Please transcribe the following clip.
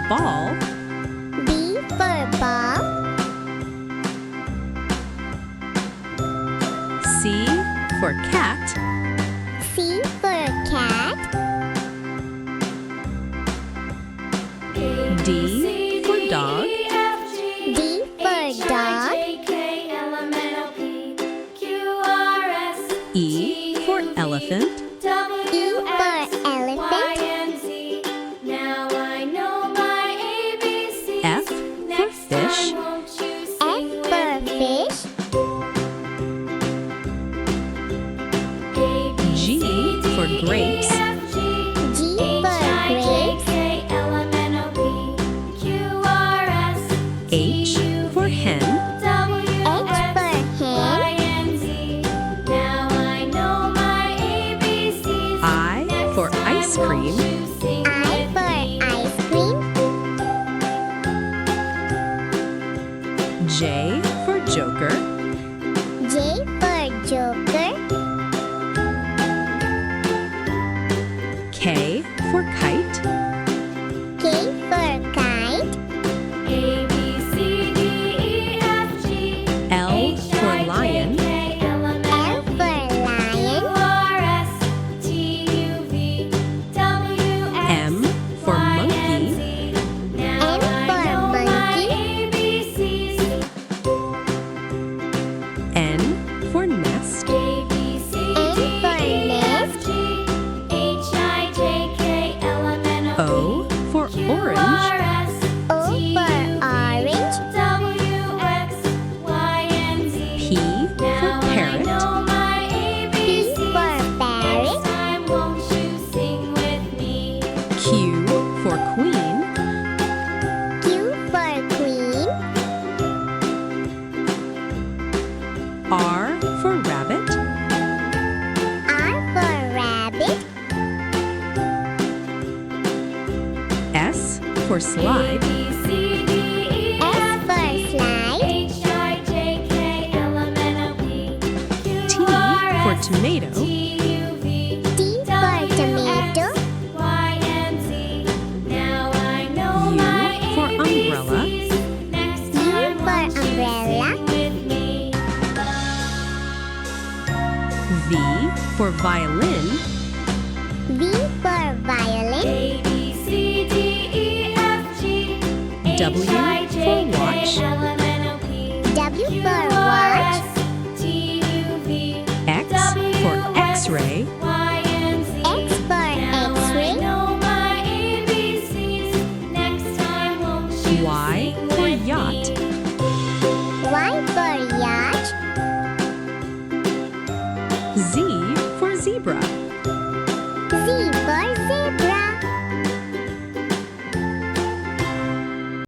ball. B for ball. C for cat. C for cat. D for dog. D for dog. E for elephant. E for elephant. F for fish. F for fish. G for grapes. G for grapes. H for hen. H for hen. I for ice cream. I for ice cream. J for joker. J for joker. K for kite. K for kite. L for lion. L for lion. M for monkey. M for monkey. N for nest. N for nest. O for orange. O for orange. P for parrot. P for parrot. Q for queen. Q for queen. R for rabbit. R for rabbit. S for slide. S for slide. T for tomato. T for tomato. U for umbrella. U for umbrella. V for violin. V for violin. W for watch. W for watch. X for x-ray. X for x-ray. Y for yacht. Y for yacht. Z for zebra.